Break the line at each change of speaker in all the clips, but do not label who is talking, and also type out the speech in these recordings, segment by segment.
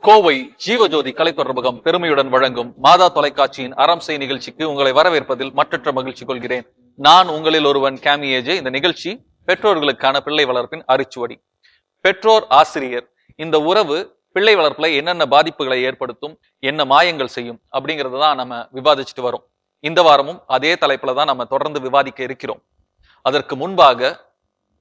கோவை ஜீவஜோதி கலைத்தொடர்பகம் பெருமையுடன் வழங்கும் மாதா தொலைக்காட்சியின் அறம் செய் நிகழ்ச்சிக்கு உங்களை வரவேற்பதில் மற்றற்ற மகிழ்ச்சி கொள்கிறேன். நான் உங்களில் ஒருவன் கேமி ஏஜே. இந்த நிகழ்ச்சி பெற்றோர்களுக்கான பிள்ளை வளர்ப்பின் அரிச்சுவடி. பெற்றோர் ஆசிரியர் இந்த உறவு பிள்ளை வளர்ப்புல என்னென்ன பாதிப்புகளை ஏற்படுத்தும், என்ன மாயங்கள் செய்யும் அப்படிங்கறத தான் நம்ம விவாதிச்சுட்டு வரோம். இந்த வாரமும் அதே தலைப்புல தான் நம்ம தொடர்ந்து விவாதிக்க இருக்கிறோம். அதற்கு முன்பாக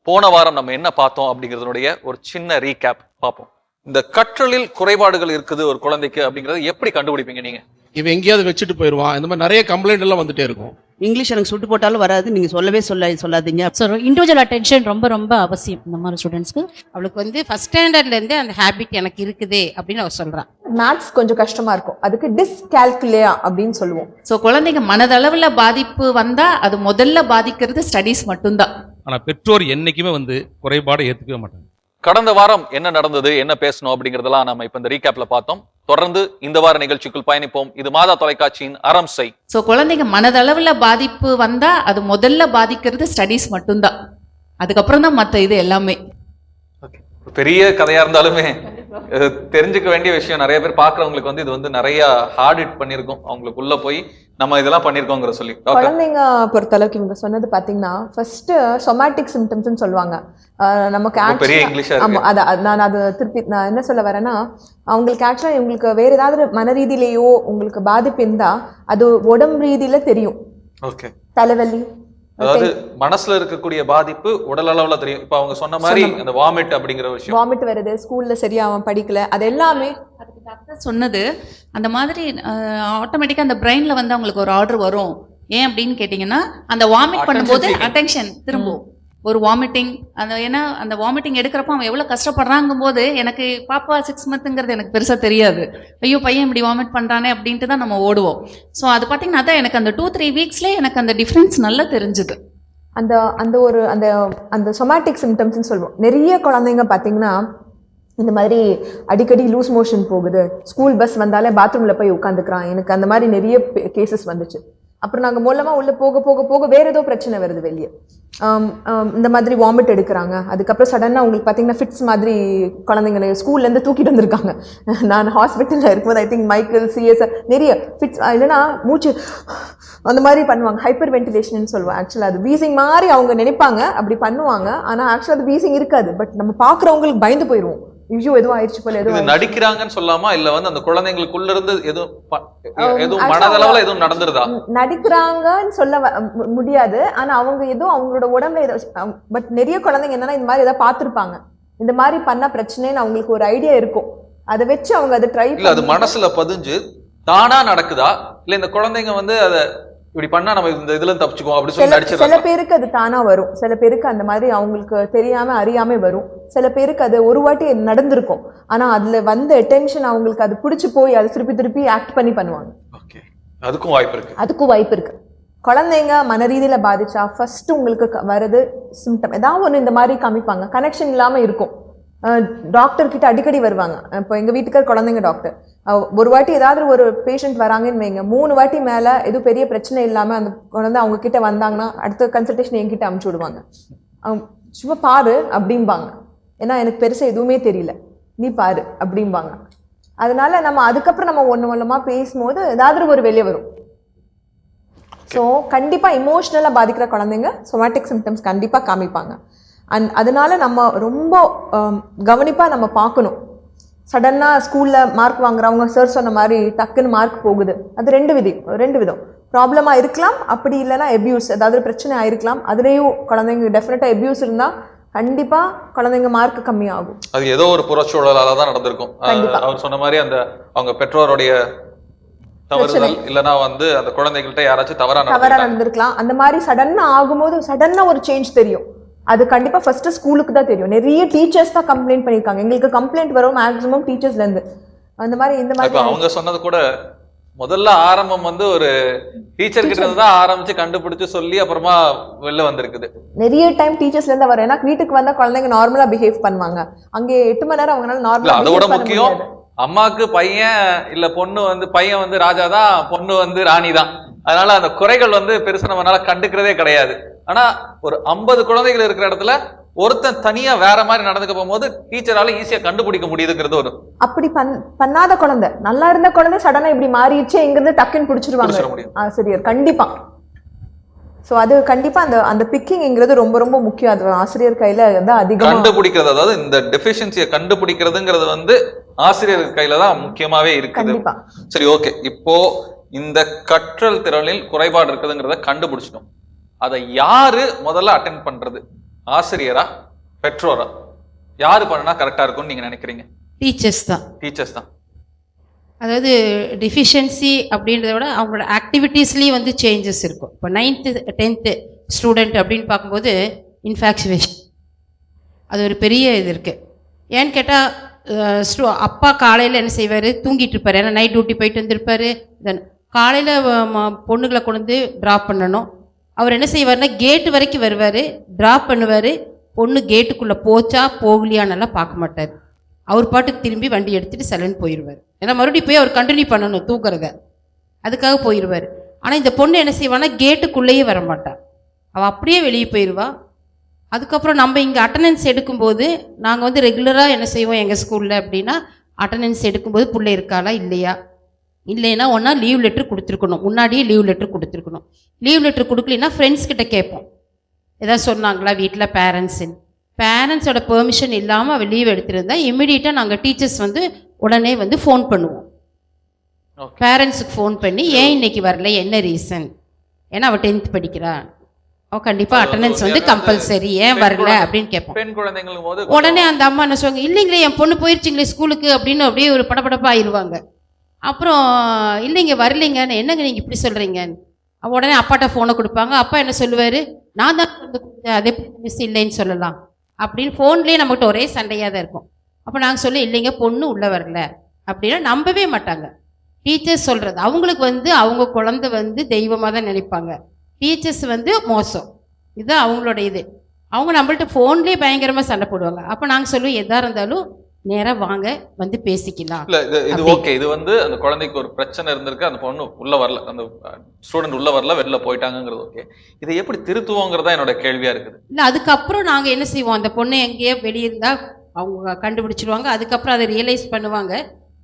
போன வாரம் நம்ம என்ன பார்த்தோம் அப்படிங்கிறதுடைய ஒரு சின்ன ரீகேப் பார்ப்போம். இந்த கற்றலில் குறைபாடுகள் இருக்குது ஒரு குழந்தைக்கு அப்படிங்கறத எப்படி கண்டுபிடிப்பீங்க நீங்க?
இவன் எங்கேயாவது வச்சுட்டு போயிடுவான். இந்த மாதிரி நிறைய கம்ப்ளைண்ட் எல்லாம் வந்துட்டே இருக்கும்.
இங்கிலீஷ் எனக்கு சுட்டு போட்டாலும் வராது, நீங்க சொல்லவே சொல்லாதீங்க.
ஸோ இண்டிவிஜுவல் அட்டென்ஷன் ரொம்ப ரொம்ப அவசியம் இந்த மாதிரி ஸ்டூடெண்ட்ஸ்க்கு.
அவளுக்கு வந்து ஃபர்ஸ்ட் ஸ்டாண்டர்ட்லேருந்து அந்த ஹேபிட் எனக்கு இருக்குது அப்படின்னு அவள் சொல்கிறான்.
மேத்ஸ் கொஞ்சம் கஷ்டமா இருக்கும், அதுக்கு டிஸ்கால்குலேயா அப்படின்னு சொல்லுவோம்.
ஸோ குழந்தைங்க மனதளவில் பாதிப்பு வந்தால் அது முதல்ல பாதிக்கிறது ஸ்டடீஸ் மட்டும்தான்.
ஆனால் பெற்றோர் என்னைக்குமே குறைபாடை ஏற்றுக்கவே மாட்டாங்க.
கடந்த வாரம் என்ன நடந்தது, என்ன பேசணும் அப்படிங்கறதெல்லாம் நம்ம இப்ப இந்த ரீகேப்ல பார்த்தோம். தொடர்ந்து இந்த வார நிகழ்ச்சிக்குள் பயணிப்போம். இது மாதா தொலைக்காட்சியின் அறம் செய்.
ஸோ குழந்தைங்க மனதளவில் பாதிப்பு வந்தால் அது முதல்ல பாதிக்கிறது ஸ்டடீஸ் மட்டும்தான். அதுக்கப்புறம் தான் மற்ற இது எல்லாமே.
பெரிய கதையா இருந்தாலுமே தெரிஞ்சுக்க வேண்டிய விஷயம். நிறைய பேர் பாக்குறவங்களுக்கு இது நிறைய ஹார்ட் ஹிட் பண்ணிருக்கும். அவங்களுக்கு உள்ள போய் நம்ம இதெல்லாம் பண்ணிருக்கோங்கிற சொல்லி
குழந்தைங்க பொறுத்தளவுக்கு இவங்க சொன்னது பாத்தீங்கன்னா ஃபர்ஸ்ட் சொமாட்டிக் சிம்டம்ஸ் சொல்லுவாங்க. நமக்கு
பெரிய இங்கிலீஷா
நான் அது திருப்பி நான் என்ன சொல்ல வரேன்னா, அவங்களுக்கு ஆக்சுவலா இவங்களுக்கு வேற ஏதாவது மன ரீதியிலேயோ உங்களுக்கு பாதிப்பு இருந்தா அது உடம்பு ரீதியில தெரியும்.
ஓகே, தலைவலி,
அதாவது
மனசுல இருக்கக்கூடிய பாதிப்பு உடல் அளவுல தெரியும். இப்ப அவங்க சொன்ன மாதிரி அந்த வாமிட் அப்படிங்கிற விஷயம்,
வாமிட் வருது, ஸ்கூல்ல சரியா அவன் படிக்கல, அது எல்லாமே
அதுக்கு டாக்டர் சொன்னது அந்த மாதிரி ஆட்டோமேட்டிக்கா அந்த பிரெயின்ல அவங்களுக்கு ஒரு ஆர்டர் வரும். ஏன் அப்படின்னு கேட்டீங்கன்னா, அந்த வாமிட் பண்ணும்போது அட்டென்ஷன் திரும்பும் ஒரு வாமிட்டிங். அந்த ஏன்னா அந்த வாமிட்டிங் எடுக்கிறப்ப அவன் எவ்வளோ கஷ்டப்படுறாங்கும் போது எனக்கு பாப்பா 6 மந்த்துங்கிறது எனக்கு பெருசாக தெரியாது. ஐயோ பையன் இப்படி வாமிட் பண்ணுறானே அப்படின்ட்டு தான் நம்ம ஓடுவோம். ஸோ அது பார்த்தீங்கன்னா அதான் எனக்கு அந்த 2-3 வீக்ஸ்லேயே எனக்கு அந்த டிஃப்ரென்ஸ் நல்லா தெரிஞ்சுது.
அந்த அந்த ஒரு அந்த அந்த சொமாட்டிக் சிம்டம்ஸ்ன்னு சொல்லுவோம். நிறைய குழந்தைங்க பார்த்தீங்கன்னா இந்த மாதிரி அடிக்கடி லூஸ் மோஷன் போகுது, ஸ்கூல் பஸ் வந்தாலே பாத்ரூமில் போய் உட்காந்துக்கிறான். எனக்கு அந்த மாதிரி நிறைய கேசஸ் வந்துச்சு. அப்புறம் நாங்கள் மூலமாக உள்ளே போக போக போக வேறு ஏதோ பிரச்சனை வருது வெளியே. இந்த மாதிரி வாமிட் எடுக்கிறாங்க. அதுக்கப்புறம் சடனாக உங்களுக்கு பார்த்தீங்கன்னா ஃபிட்ஸ் மாதிரி குழந்தைங்களை ஸ்கூல்லேருந்து தூக்கிட்டு வந்திருக்காங்க. நான் ஹாஸ்பிட்டலில் இருக்கும்போது ஐ திங்க் மைக்கேல் சிஎஸ் நிறைய ஃபிட்ஸ், இல்லைன்னா மூச்சு அந்த மாதிரி பண்ணுவாங்க. ஹைப்பர் வென்டிலேஷன் சொல்லுவாங்க. ஆக்சுவலாக அது வீசிங் மாதிரி அவங்க நினைப்பாங்க, அப்படி பண்ணுவாங்க. ஆனால் ஆக்சுவலாக அது வீசிங் இருக்காது. பட் நம்ம பார்க்குறவங்களுக்கு பயந்து போயிடுவோம். ஐயோ எதுவும் ஆயிடுச்சு போல, எதுவும்
நடிக்கிறாங்கன்னு சொல்லாமா, இல்ல அந்த குழந்தைங்களுக்குள்ள இருந்து எதுவும் மனதளவுல எதுவும் நடந்துருதா?
நடிக்கிறாங்கன்னு சொல்ல முடியாது. ஆனா அவங்க எதுவும் அவங்களோட உடம்புல பட் நிறைய குழந்தைங்க என்னன்னா இந்த மாதிரி ஏதாவது பார்த்துருப்பாங்க, இந்த மாதிரி பண்ண பிரச்சனைன்னு அவங்களுக்கு ஒரு ஐடியா இருக்கும். அதை வச்சு அவங்க அதை ட்ரை
இல்ல, அது மனசுல பதிஞ்சு தானா நடக்குதா, இல்ல இந்த குழந்தைங்க அதை இப்படி பண்ணா நம்ம இந்த இதுல தப்பிச்சுக்குவோம் அப்படி சொல்லி நடிச்சு.
சில பேருக்கு அது தானா வரும், சில பேருக்கு அந்த மாதிரி அவங்களுக்கு தெரியாம அறியாம வரும். சில பேருக்கு அது ஒரு வாட்டி நடந்திருக்கும், ஆனா அதுல வந்த அட்டென்ஷன் அவங்களுக்கு அது பிடிச்சு போய் அதை திருப்பி திருப்பி ஆக்ட் பண்ணி பண்ணுவாங்க.
அதுக்கும் வாய்ப்பு இருக்கு.
குழந்தைங்க மன ரீதியில பாதிச்சா ஃபர்ஸ்ட் உங்களுக்கு வருது சிம்டம் ஏதாவது ஒன்று இந்த மாதிரி காமிப்பாங்க. கனெக்ஷன் இல்லாம இருக்கும். டாக்டர் கிட்ட அடிக்கடி வருவாங்க. இப்போ எங்க வீட்டுக்கார் குழந்தைங்க டாக்டர். ஒரு வாட்டி ஏதாவது ஒரு பேஷண்ட் வராங்கன்னு வைங்க, 3 வாட்டி மேல எதுவும் பெரிய பிரச்சனை இல்லாம அந்த குழந்தை அவங்க கிட்ட வந்தாங்கன்னா அடுத்த கன்சல்டேஷன் என்கிட்ட அனுப்பிச்சு விடுவாங்க. சும்மா பாரு அப்படிம்பாங்க. ஏன்னா எனக்கு பெருசா எதுவுமே தெரியல, நீ பாரு அப்படிம்பாங்க. அதனால நம்ம அதுக்கப்புறம் நம்ம ஒண்ணுமா பேசும்போது ஏதாவது ஒரு வெளியே வரும். ஸோ கண்டிப்பா இமோஷனலா பாதிக்கிற குழந்தைங்க சொமாட்டிக் சிம்டம்ஸ் கண்டிப்பா காமிப்பாங்க. அதனால நம்ம ரொம்ப கவனிப்பாக நம்ம பார்க்கணும். சடனாக ஸ்கூலில் மார்க் வாங்குறவங்க சார் சொன்ன மாதிரி டக்குன்னு மார்க் போகுது, அது ரெண்டு விதம் ப்ராப்ளமாக இருக்கலாம். அப்படி இல்லைன்னா எபியூஸ், ஏதாவது பிரச்சனை ஆயிருக்கலாம். அதுலேயும் குழந்தைங்க டெஃபினட்டாக எபியூஸ் இருந்தால் கண்டிப்பாக குழந்தைங்க மார்க் கம்மியாகும்.
அது ஏதோ ஒரு புறச்சூழலால தான் நடந்திருக்கும். அவர் சொன்ன மாதிரி அவங்க பெற்றோருடைய தவறுதல் இல்லைன்னா அந்த குழந்தைகள்கிட்ட யாராச்சும் தவறா
நடந்திருக்கலாம். அந்த மாதிரி சடன்னா ஆகும்போது சடன்னா ஒரு சேஞ்ச் தெரியும். அது கண்டிப்பா ஃபர்ஸ்ட் ஸ்கூலுக்கு தான் தெரியும். நிறைய டீச்சர்ஸ் தான் கம்ப்ளைண்ட் பண்ணிருக்காங்க. எங்களுக்கு கம்ப்ளைண்ட் வரும் மேக்ஸிமம் டீச்சர்ஸ்ல இருந்து. அந்த மாதிரி இந்த மாதிரி
அவங்க சொன்னது கூட முதல்ல ஆரம்பம் ஒரு டீச்சர் கிட்ட இருந்து தான் ஆரம்பிச்சு கண்டுபிடிச்சு சொல்லி அப்புறமா வெளில வந்திருக்குது.
நிறைய டைம் டீச்சர்ஸ்ல இருந்து வரும். ஏன்னா வீட்டுக்கு வந்தா குழந்தைங்க நார்மலா பிஹேவ் பண்ணுவாங்க. அங்கே 8 மணி நேரம் அவங்களால நார்மலா.
அதோட முக்கியம் அம்மாக்கு பையன் இல்ல பொண்ணு பையன் ராஜா தான், பொண்ணு ராணி தான். அதனால அந்த குறைகள் பெருசா நம்மளால கண்டுக்கிறதே கிடையாது. ஆனா ஒரு 50 குழந்தைகள் இருக்கிற இடத்துல ஒருத்தன் தனியா வேற மாதிரி நடந்துக்க போகும்போது டீச்சரால ஈஸியா கண்டுபிடிக்க முடியுதுங்கிறது ஒரு
அப்படி பண்ணாத குழந்தை, நல்லா இருந்த குழந்தை சடனா இப்படி மாறிடுச்சு, எங்கிருந்து டக்குன்னு
பிடிச்சிட
பிடிச்சிருவாங்க
முடியும்.
ஆசிரியர் கண்டிப்பா. சோ அது கண்டிப்பா அந்த பிக்கிங்ங்கிறது ரொம்ப ரொம்ப முக்கியம். அது ஆசிரியர் கையில தான் அதிகமா
கண்டுபிடிக்கிறது, அதாவது இந்த டெஃபிஷியன்சியை கண்டுபிடிக்கிறதுங்கிறது வந்து ஆசிரியர் கையில தான் முக்கியமாவே இருக்குது.
கண்டிப்பா.
சரி, ஓகே. இப்போ இந்த கற்றல் திறனில் குறைபாடு இருக்குதுங்கிறத கண்டுபிடிச்சிட்டோம். அதை யாரு முதல்ல அட்டென்ட் பண்றது? ஆசிரியரா, பெற்றோரா? யாரு பண்ணா கரெக்டா இருக்கும்னு நீங்க நினைக்கிறீங்க?
டீச்சர்ஸ் தான்.
டீச்சர்ஸ் தான்.
அதாவது டிஃபிஷியன்சி அப்படின்றத விட அவங்களோட ஆக்டிவிட்டீஸ்லேயும் வந்து சேஞ்சஸ் இருக்கும். இப்போ 9th 10th ஸ்டூடெண்ட் அப்படின்னு பார்க்கும்போது இன்ஃபாக்சுவேஷன் அது ஒரு பெரிய இது இருக்குது. ஏன்னு கேட்டால் அப்பா காலையில் என்ன செய்வார், தூங்கிட்டு இருப்பார். ஏன்னா நைட் டியூட்டி போயிட்டு வந்திருப்பார். தென் காலையில் பொண்ணுங்களை கொண்டு வந்து ட்ராப் பண்ணணும். அவர் என்ன செய்வார்னா கேட்டு வரைக்கும் வருவார், ட்ராப் பண்ணுவார். பொண்ணு கேட்டுக்குள்ளே போச்சா போகலையானெல்லாம் பார்க்க மாட்டார். அவர் பாட்டுக்கு திரும்பி வண்டி எடுத்துகிட்டு சலன் போயிடுவார். ஏன்னா மறுபடியும் போய் அவர் கண்டினியூ பண்ணணும் தூக்குறத, அதுக்காக போயிடுவார். ஆனால் இந்த பொண்ணு என்ன செய்வான்னா கேட்டுக்குள்ளேயே வரமாட்டாள், அவள் அப்படியே வெளியே போயிடுவா. அதுக்கப்புறம் நம்ம இங்கே அட்டண்டன்ஸ் எடுக்கும்போது நாங்கள் வந்து ரெகுலராக என்ன செய்வோம் எங்கள் ஸ்கூலில் அப்படின்னா, அட்டண்டன்ஸ் எடுக்கும்போது பிள்ளை இருக்காளா இல்லையா, இல்லைன்னா ஒன்றா லீவ் லெட்டர் கொடுத்துருக்கணும், முன்னாடியே லீவ் லெட்டர் கொடுத்துருக்கணும். லீவ் லெட்டர் கொடுக்கலன்னா ஃப்ரெண்ட்ஸ் கிட்ட கேட்போம், எதாவது சொன்னாங்களா வீட்டில் பேரண்ட்ஸோட பெர்மிஷன் இல்லாமல் அவள் லீவ் எடுத்திருந்தா இம்மிடியட்டாக நாங்கள் டீச்சர்ஸ் வந்து உடனே வந்து ஃபோன் பண்ணுவோம். பேரண்ட்ஸுக்கு ஃபோன் பண்ணி ஏன் இன்னைக்கு வரல, என்ன ரீசன், ஏன்னா அவள் 10th படிக்கிறா, அவள் கண்டிப்பாக அட்டண்டன்ஸ் வந்து கம்பல்சரி, ஏன் வரல அப்படின்னு கேட்போம்.
பெண் குழந்தைங்களும் போது
உடனே அந்த அம்மா என்ன சொல்லுவாங்க, இல்லைங்களே என் பொண்ணு போயிடுச்சிங்களே ஸ்கூலுக்கு அப்படின்னு அப்படியே ஒரு படபடப்பாக ஆயிடுவாங்க. அப்புறம் இல்லைங்க வரலைங்க, என்னங்க நீங்கள் இப்படி சொல்கிறீங்க. உடனே அப்பாட்ட ஃபோனை கொடுப்பாங்க. அப்பா என்ன சொல்லுவார், நான் தான் அதே மிஸ் இல்லைன்னு சொல்லலாம் அப்படின்னு ஃபோன்லேயே நம்மகிட்ட ஒரே சண்டையாக தான் இருக்கும். அப்போ நாங்கள் சொல்லி இல்லைங்க பொண்ணு உள்ளே வரல அப்படின்னா நம்பவே மாட்டாங்க. டீச்சர்ஸ் சொல்கிறது அவங்களுக்கு வந்து அவங்க குழந்தை வந்து தெய்வமாக தான் நினைப்பாங்க, டீச்சர்ஸ் வந்து மோசம், இதுதான் அவங்களோட இது. அவங்க நம்மள்ட்ட ஃபோன்லேயே பயங்கரமாக சண்டை போடுவாங்க. அப்போ நாங்கள் சொல்லுவோம் எதாக இருந்தாலும் நேராக வாங்க வந்து பேசிக்கலாம்.
இல்ல இது ஓகே. இது வந்து அந்த குழந்தைக்கு ஒரு பிரச்சனை இருந்திருக்கு, அந்த பொண்ணு உள்ள வரல, அந்த ஸ்டூடெண்ட் உள்ள வரல, வெளில போயிட்டாங்கிறது ஓகே. இதை எப்படி திருத்துவோங்கிறதா என்னோட கேள்வியா இருக்குது.
இல்லை அதுக்கப்புறம் நாங்கள் என்ன செய்வோம், அந்த பொண்ணு எங்கேயோ வெளியே இருந்தால் அவங்க கண்டுபிடிச்சிருவாங்க. அதுக்கப்புறம் அதை ரியலைஸ் பண்ணுவாங்க,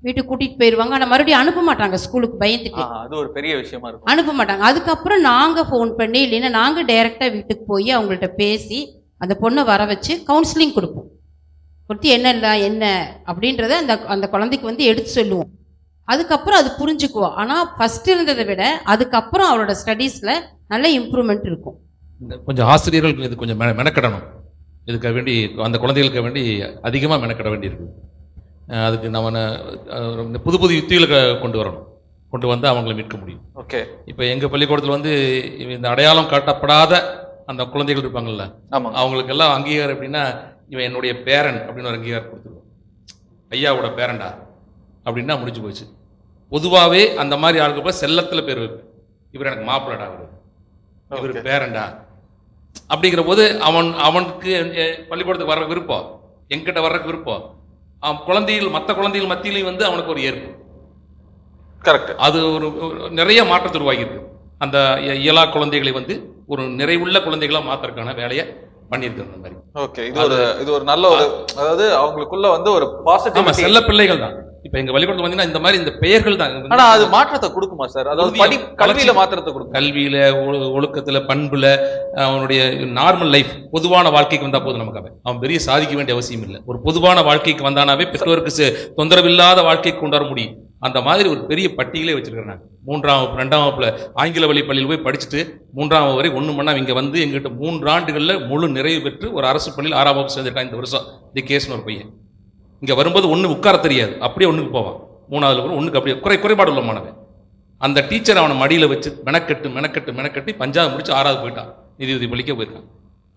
வீட்டுக்கு கூட்டிகிட்டு போயிடுவாங்க. ஆனால் மறுபடியும் அனுப்ப மாட்டாங்க ஸ்கூலுக்கு, பயந்துட்டு.
அது ஒரு பெரிய விஷயமா இருக்கும்,
அனுப்ப மாட்டாங்க. அதுக்கப்புறம் நாங்கள் ஃபோன் பண்ணி இல்லைன்னா நாங்கள் டைரெக்டாக வீட்டுக்கு போய் அவங்கள்ட்ட பேசி அந்த பொண்ணை வர வச்சு கவுன்சிலிங் கொடுப்போம். கொடுத்து என்ன அப்படின்றத அந்த குழந்தைக்கு வந்து எடுத்து சொல்லுவோம். அதுக்கப்புறம் அது புரிஞ்சுக்குவோம். ஆனால் ஃபஸ்ட் இருந்ததை விட அதுக்கப்புறம் அவளோட ஸ்டடீஸில் நல்ல இம்ப்ரூவ்மெண்ட் இருக்கும்.
கொஞ்சம் ஆசிரியர்களுக்கு இது கொஞ்சம் மெனக்கிடணும். இதுக்காக வேண்டி அந்த குழந்தைகளுக்கு வேண்டி அதிகமாக மெனக்கிட வேண்டி இருக்குது. அதுக்கு நம்ம புது புது யுக்திகளை கொண்டு வரணும், கொண்டு வந்து அவங்களை மீட்க முடியும்.
ஓகே.
இப்போ எங்கள் பள்ளிக்கூடத்தில் வந்து இந்த அடையாளம் காட்டப்படாத அந்த குழந்தைகள் இருப்பாங்கல்ல, அவங்களுக்கெல்லாம் அங்கீகாரம் எப்படின்னா, இவன் என்னுடைய பேரன் அப்படின்னு ஒரு அங்கீகாரம் கொடுத்துருவோம். ஐயாவோட பேரண்டா அப்படின்னா முடிஞ்சு போச்சு. பொதுவாகவே அந்த மாதிரி ஆளுக்கு போய் செல்லத்தில் பேர் வைப்பேன், இவர் எனக்கு மாப்பிள்ளடா, இவர் பேரண்டா அப்படிங்கிற போது அவனுக்கு பள்ளிக்கூடத்துக்கு வர்ற விருப்பம், எங்கிட்ட வர்றதுக்கு விருப்பம், குழந்தைகள் மற்ற குழந்தைகள் மத்தியிலையும் வந்து அவனுக்கு ஒரு ஏற்பு.
கரெக்ட். அது
ஒரு நிறைய மாற்றத்தை உருவாகிருக்கு. அந்த இயலா குழந்தைகளை வந்து ஒரு நிறைவுள்ள குழந்தைகளாக மாற்றுறதுக்கான வேலையை பண்ணியிருக்கோம். அந்த மாதிரி
ஓகே. இது ஒரு நல்ல ஒரு, அதாவது அவங்களுக்குள்ள வந்து ஒரு பாசிட்டிவ்
செல்ல பிள்ளைகள் தான். இப்ப எங்க பள்ளிக்கூடத்துல வந்து இந்த மாதிரி இந்த பெயர்கள் தான்.
ஆனா அது மாற்றத்தை கொடுக்குமா சார்? அதாவது கல்வியில மாற்றத்தை கொடுக்கும்.
கல்வியில, ஒழுக்கத்துல, பண்புல, அவனுடைய நார்மல் லைஃப், பொதுவான வாழ்க்கைக்கு வந்தா போதும். நமக்கு அவன் பெரிய சாதிக்க வேண்டிய அவசியம் இல்லை. ஒரு பொதுவான வாழ்க்கைக்கு வந்தானாவே பெற்றோருக்கு தொந்தரவில்லாத வாழ்க்கைக்கு கொண்டு வர முடியும். அந்த மாதிரி ஒரு பெரிய பட்டியலே வச்சிருக்கிறேன் நான். 3ஆம் வகுப்பு 2ஆம் வகுப்புல ஆங்கில வழி பள்ளியில் போய் படிச்சுட்டு 3ஆம் வகுப்பு வரை 1 மணி இங்கே வந்து எங்கிட்ட 3 ஆண்டுகளில் முழு நிறைவு பெற்று ஒரு அரசு பள்ளியில் 6ஆம் வகுப்பு சேர்ந்துட்டான் இந்த வருஷம். தி கேஸ்னு ஒரு பையன் இங்கே வரும்போது ஒன்று உட்கார தெரியாது, அப்படியே ஒன்றுக்கு போவான். 3ஆவதுல கூட ஒன்றுக்கு அப்படியே குறைபாடு உள்ள மாணவன். அந்த டீச்சர் அவனை மடியில் வச்சு மெனக்கட்டு 5ஆவது முடிச்சு 6ஆவது போயிட்டான், நிதியுதவி பள்ளிக்க போயிருக்கான்.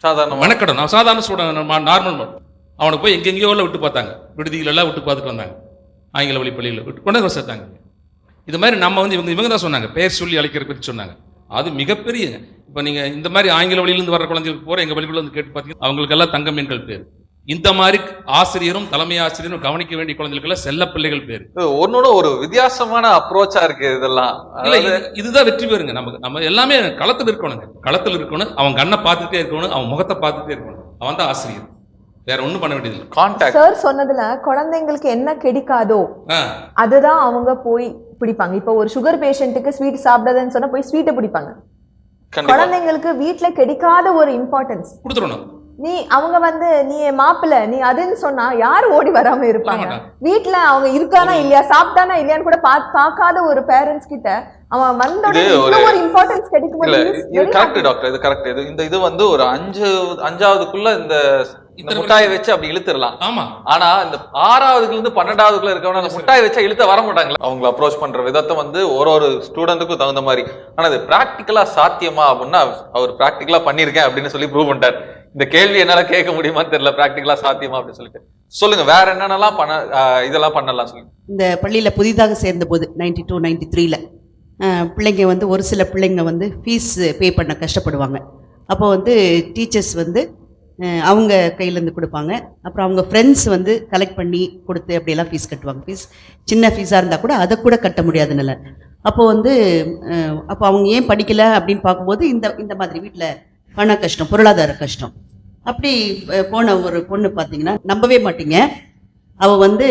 சாதாரண
மெனக்கட்டும். நான் சாதாரண ஸ்டூடெண்ட், நார்மல். அவனை போய் எங்கெங்கேயோ விட்டு பார்த்தாங்க, விடுதிகளெல்லாம் விட்டு பார்த்துட்டு வந்தாங்க, ஆங்கில வழி பள்ளியில் விட்டு கொண்டு சேர்த்தாங்க. இது மாதிரி நம்ம வந்து இவங்க தான் சொன்னாங்க, பேர் சொல்லி அழைக்கிற பற்றி சொன்னாங்க. அது மிகப்பெரிய. இப்போ நீங்கள் இந்த மாதிரி ஆங்கில வழியிலேருந்து வர குழந்தைகளுக்கு போகிற எங்கள் பள்ளிக்குள்ள வந்து கேட்டு பார்த்தீங்கன்னா அவங்களுக்கெல்லாம் தங்க மீன்கள் பேர். இந்த மாதிரி ஆசிரியரும் தலைமை ஆசிரியரும் கவனிக்க வேண்டிய குழந்தைகளுக்கெல்லாம் செல்ல பிள்ளைகள் பேர்.
ஒன்னோட ஒரு வித்தியாசமான அப்ரோச்சா இருக்கு இதெல்லாம்.
இதுதான் வெற்றி பெறுங்க. நம்ம எல்லாமே களத்தில் இருக்கணுங்க. களத்தில் இருக்கணும், அவன் கண்ணை பார்த்துட்டே இருக்கணும், அவன் முகத்தை பார்த்துட்டே இருக்கணும். அவன் தான் ஆசிரியர், வேற ஒன்றும் பண்ண வேண்டியதில்லை.
கான்டாக்ட்.
சார் சொன்னதுல குழந்தைங்களுக்கு என்ன கிடைக்காதோ
ஆ,
அதுதான் அவங்க போய் பிடிப்பாங்க. இப்போ ஒரு சுகர் பேஷண்ட்டுக்கு ஸ்வீட் சாப்பிடாதன்னு சொன்னா போய் ஸ்வீட்டை பிடிப்பாங்க.
கண்டிப்பா.
குழந்தைங்களுக்கு வீட்ல கிடைக்காத ஒரு இம்பார்ட்டன்ஸ்
கொடுத்துடணும்.
நீ அவங்க வந்து நீ என் மாப்பிள்ள நீ அதுன்னு சொன்னா யாரு ஓடி வராம இருப்பாங்க? வீட்ல அவங்க இருக்கானா இல்லையா, சாப்பிட்டானா இல்லையான்னு கூட பார்க்காத ஒரு பேரண்ட்ஸ் கிட்ட அவன் வந்தோட ஒரு இம்பார்ட்டன்ஸ் கிடைக்கும்.
இல்ல இது கரெக்ட் டாக்டர், இது கரெக்ட். இது வந்து ஒரு அஞ்சாவதுக்குள்ள இந்த முட்டாயை வச்சு அப்படி இழுத்துடலாம்.
ஆமா,
ஆனா இந்த 6வதுல இருந்து 12வதுக்குள்ள இருக்கவங்க அந்த முட்டாயை வச்சா இழுத்த வர மாட்டாங்களா? அவங்களை அப்ரோச் பண்ற விதத்தை வந்து ஒரு ஸ்டூடெண்ட்டுக்கும் தகுந்த மாதிரி. ஆனா அது பிராக்டிக்கலா சாத்தியமா அப்படின்னா அவர் பிராக்டிக்கலா பண்ணிருக்கேன் அப்படின்னு சொல்லி ப்ரூவ் பண்ணிட்டார். இந்த கேள்வி என்னால கேட்க முடியுமான்னு தெரியல, பிராக்டிக்கலா சாத்தியமா அப்படின்னு சொல்லிட்டு. சொல்லுங்க வேற என்னென்னலாம் இதெல்லாம் பண்ணலாம் சொல்லுங்க.
இந்த பள்ளியில புதிதாக சேர்ந்த போது 92, 93ல பிள்ளைங்க வந்து ஒரு சில பிள்ளைங்க வந்து ஃபீஸ் பே பண்ண கஷ்டப்படுவாங்க. அப்போ வந்து டீச்சர்ஸ் வந்து அவங்க கையிலேருந்து கொடுப்பாங்க. அப்புறம் அவங்க ஃப்ரெண்ட்ஸ் வந்து கலெக்ட் பண்ணி கொடுத்து அப்படியெல்லாம் ஃபீஸ் கட்டுவாங்க. ஃபீஸ் சின்ன ஃபீஸாக இருந்தால் கூட அதை கூட கட்ட முடியாதுன்னு. அப்போது வந்து அப்போ அவங்க ஏன் படிக்கலை அப்படின்னு பார்க்கும்போது இந்த மாதிரி வீட்டில் பண கஷ்டம், பொருளாதார கஷ்டம். அப்படி போன ஒரு பொண்ணு பார்த்தீங்கன்னா நம்பவே மாட்டீங்க, அவள் வந்து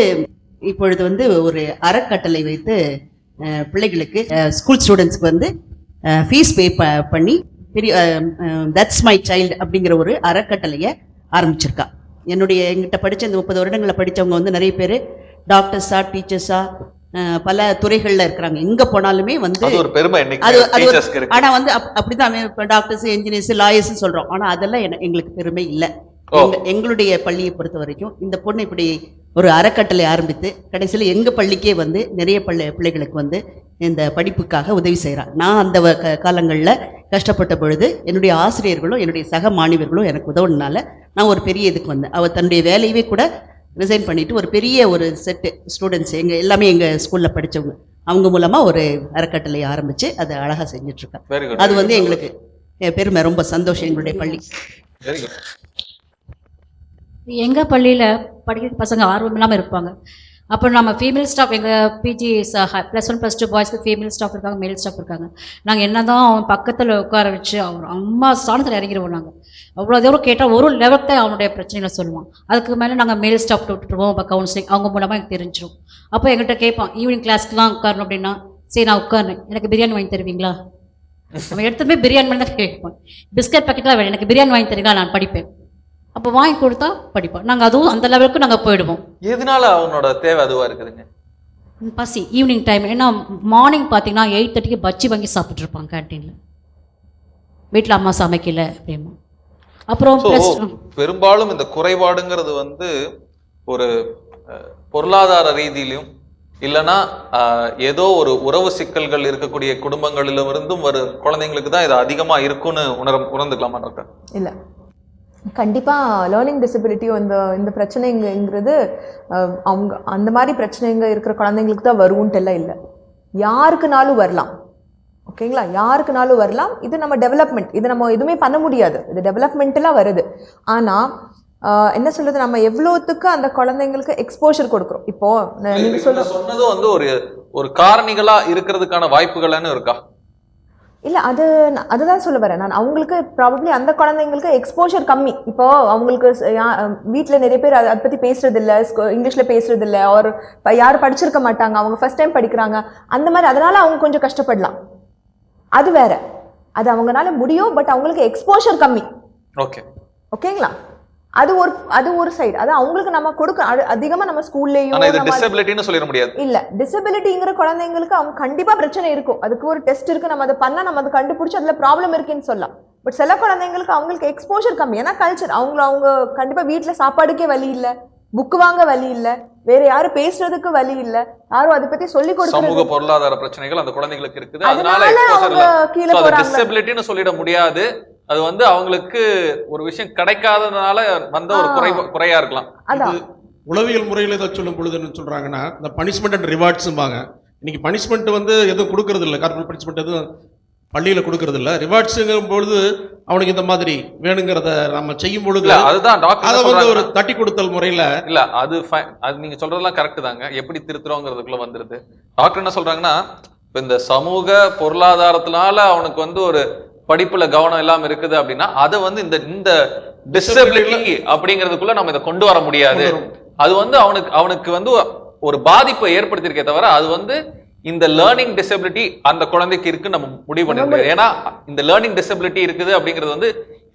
இப்பொழுது வந்து ஒரு அறக்கட்டளை வைத்து பிள்ளைகளுக்கு ஸ்கூல் ஸ்டூடெண்ட்ஸ்க்கு வந்து ஃபீஸ் பே பண்ணி பெரிய தட்ஸ் மை சைல்டு அப்படிங்கிற ஒரு அறக்கட்டளையை ஆரம்பிச்சிருக்கா. எங்கிட்ட படித்த இந்த 30 வருடங்களில் படித்தவங்க வந்து நிறைய பேர் டாக்டர்ஸா டீச்சர்ஸா பல துறைகளில் இருக்கிறாங்க. எங்கே போனாலுமே வந்து
ஒரு பெருமை.
ஆனால் வந்து அப்படிதான் இப்போ டாக்டர்ஸ், என்ஜினியர்ஸ், லாயர்ஸ் சொல்கிறோம். ஆனால் அதெல்லாம் எங்களுக்கு பெருமை இல்லை. எங்களுடைய பள்ளியை பொறுத்த வரைக்கும் இந்த பொண்ணு இப்படி ஒரு அறக்கட்டளை ஆரம்பித்து கடைசியில் எங்கள் பள்ளிக்கே வந்து நிறைய பிள்ளைகளுக்கு வந்து இந்த படிப்புக்காக உதவி செய்கிறான். நான் அந்த காலங்களில் கஷ்டப்பட்ட பொழுது என்னுடைய ஆசிரியர்களும் என்னுடைய சக மாணவர்களும் எனக்கு உதவுனால நான் ஒரு பெரிய இதுக்கு வந்தேன். அவள் தன்னுடைய வேலையவே கூட ரிசைன் பண்ணிவிட்டு ஒரு பெரிய ஒரு செட்டு ஸ்டூடெண்ட்ஸ் எல்லாமே எங்கள் ஸ்கூலில் படித்தவங்க அவங்க மூலமாக ஒரு அறக்கட்டளை ஆரம்பித்து அதை அழகாக செஞ்சிட்ருக்கேன். அது வந்து எங்களுக்கு பெருமை, ரொம்ப சந்தோஷம். எங்களுடைய பள்ளி
எங்கள் பள்ளியில் படிக்கிற பசங்க ஆர்வம் இல்லாமல் இருப்பாங்க. அப்போ நம்ம ஃபீமேல் ஸ்டாஃப் எங்கள் பிஜி +1 +2 பாய்ஸ்க்கு ஃபீமேல் ஸ்டாஃப் இருக்காங்க, மேல் ஸ்டாஃப் இருக்காங்க. நாங்கள் என்ன தான் அவன் பக்கத்தில் உட்கார வச்சு அவர் அம்மா ஸ்தானத்தில் இறங்கிடுவோம். நாங்கள் அவ்வளோ தூரம் கேட்டால் ஒரு லெவலுக்கு தான் அவனுடைய பிரச்சனைகளை சொல்லுவான். அதுக்கு மேலே நாங்கள் மேல் ஸ்டாஃப் விட்டுருவோம். இப்போ கவுன்சிலிங் அவங்க மூலமாக எனக்கு தெரிஞ்சிடும். அப்போ எங்கிட்ட கேட்பான், ஈவினிங் கிளாஸ்க்குலாம் உட்காரணும் அப்படின்னா சரி நான் உட்கார்னேன், எனக்கு பிரியாணி வாங்கி தருவீங்களா? அவன் எடுத்துமே பிரியாணி பண்ணி தான் கேட்பான். பிஸ்கட் பாக்கெட்லாம் வேணும், எனக்கு பிரியாணி வாங்கி தருவீங்களா? நான் படிப்பேன். அப்போ வாங்கி கொடுத்தா படிப்போம். நாங்கள் அதுவும் அந்த லெவலுக்கு நாங்கள் போயிடுவோம்.
எதனால அவனோட தேவை அதுவாக இருக்குதுங்க?
பசி ஈவினிங் டைம். ஏன்னா மார்னிங் பார்த்தீங்கன்னா 8:30க்கு பஜ்ஜி வாங்கி சாப்பிட்ருப்பாங்க கேன்டீனில், வீட்டில் அம்மா சமைக்கல அப்படிமா. அப்புறம்
பெரும்பாலும் இந்த குறைபாடுங்கிறது வந்து ஒரு பொருளாதார ரீதியிலும் இல்லைன்னா ஏதோ ஒரு உறவு சிக்கல்கள் இருக்கக்கூடிய குடும்பங்களிலிருந்தும் ஒரு குழந்தைங்களுக்கு தான் இது அதிகமாக இருக்குன்னு உணர்ந்துக்கலாமா டாக்டர்?
இல்லை, கண்டிப்பாக லேர்னிங் டிசபிலிட்டியும் இந்த பிரச்சனைங்கிறது அவங்க அந்த மாதிரி பிரச்சனைங்க இருக்கிற குழந்தைங்களுக்கு தான் வரும்ன்ட்டு எல்லாம் இல்லை, யாருக்குனாலும் வரலாம். ஓகேங்களா, யாருக்குனாலும் வரலாம். இது நம்ம டெவலப்மெண்ட், இது நம்ம எதுவுமே பண்ண முடியாது, இது டெவலப்மெண்ட்டெல்லாம் வருது. ஆனால் என்ன சொல்றது, நம்ம எவ்வளோத்துக்கு அந்த குழந்தைங்களுக்கு எக்ஸ்போஷர் கொடுக்குறோம். இப்போ நீங்க
சொன்னதும் வந்து ஒரு காரணிகளா இருக்கிறதுக்கான வாய்ப்புகள்னு இருக்கா?
இல்லை, அதுதான் சொல்ல வரேன் நான். அவங்களுக்கு ப்ராபப்ளி அந்த குழந்தைங்களுக்கு எக்ஸ்போஷர் கம்மி. இப்போ அவங்களுக்கு வீட்டில் நிறைய பேர் அதை பற்றி பேசுறது இல்லை, இங்கிலீஷில் பேசுறது இல்லை, ஒரு யாரும் படிச்சிருக்க மாட்டாங்க, அவங்க ஃபர்ஸ்ட் டைம் படிக்கிறாங்க, அந்த மாதிரி. அதனால அவங்க கொஞ்சம் கஷ்டப்படலாம், அது வேற. அது அவங்களால முடியும், பட் அவங்களுக்கு எக்ஸ்போஷர் கம்மி. ஓகேங்களா, அது ஒரு சைடு. அது அவங்களுக்கு நம்ம கொடுக்க அதிகமா நம்ம ஸ்கூல்லயும்
டிசபிலிட்டின்னு சொல்லிட முடியாது.
இல்ல, டிசபிலிட்டிங்கிற குழந்தைங்களுக்கு அவங்க கண்டிப்பா பிரச்சனை இருக்கும். அதுக்கு ஒரு டெஸ்ட் இருக்கு, நம்ம அதை பண்ணா நம்ம அதை கண்டுபிடிச்சு அதுல ப்ராப்ளம் இருக்குன்னு சொல்லலாம். பட் சில குழந்தைங்களுக்கு அவங்களுக்கு எக்ஸ்போஷர் கம்மி. ஏன்னா கல்ச்சர், அவங்க கண்டிப்பா வீட்டுல சாப்பாடுக்கே வழி இல்ல, புக் வாங்க வழி இல்ல, வேற யாரும் பேசுறதுக்கு வழி இல்ல, யாரும் அதை பத்தி சொல்லி கொடுக்க.
சமூக பொருளாதார பிரச்சனைகள் அந்த குழந்தைங்களுக்கு இருக்குது, அதனால கீழே டிசபிலிட்டின்னு சொல்லிட முடியாது. அது வந்து அவங்களுக்கு ஒரு விஷயம் கிடைக்காததுனால வந்த ஒரு குறையா இருக்கலாம்.
உளவியல் முறையில் இதை சொல்லும் பொழுது என்ன சொல்றாங்கன்னா, இந்த பனிஷ்மெண்ட் அண்ட் ரிவார்ட்ஸும்பாங்க. இன்னைக்கு பனிஷ்மெண்ட் வந்து எதுவும் கொடுக்கறது இல்லை, கார்பரேட் பனிஷ்மெண்ட் எதுவும் பள்ளியில் கொடுக்கறது இல்லை. ரிவார்ட்ஸுங்கும் பொழுது அவனுக்கு இந்த மாதிரி வேணுங்கிறத நம்ம செய்யும் பொழுது
அதுதான் டாக்டர்
அதை வந்து ஒரு தட்டி கொடுத்தல் முறையில்
இல்ல. அது நீங்க சொல்றதெல்லாம் கரெக்ட் தாங்க, எப்படி திருத்துறோங்கிறதுக்குள்ள வந்துருது. டாக்டர் என்ன சொல்றாங்கன்னா, இந்த சமூக பொருளாதாரத்தினால அவனுக்கு வந்து ஒரு படிப்புல கவனம் இல்லாம இருக்குது அப்படின்னா அதை வந்து இந்த டிசபிலிட்டி அப்படிங்கிறதுக்குள்ள நம்ம இதை கொண்டு வர முடியாது. அது வந்து அவனுக்கு வந்து ஒரு பாதிப்பை ஏற்படுத்தியிருக்கே தவிர அது வந்து இந்த லேர்னிங் டிசபிலிட்டி அந்த குழந்தைக்கு இருக்கு நம்ம முடிவு பண்ணிருக்கோம். ஏன்னா இந்த லேர்னிங் டிசபிலிட்டி இருக்குது அப்படிங்கிறது வந்து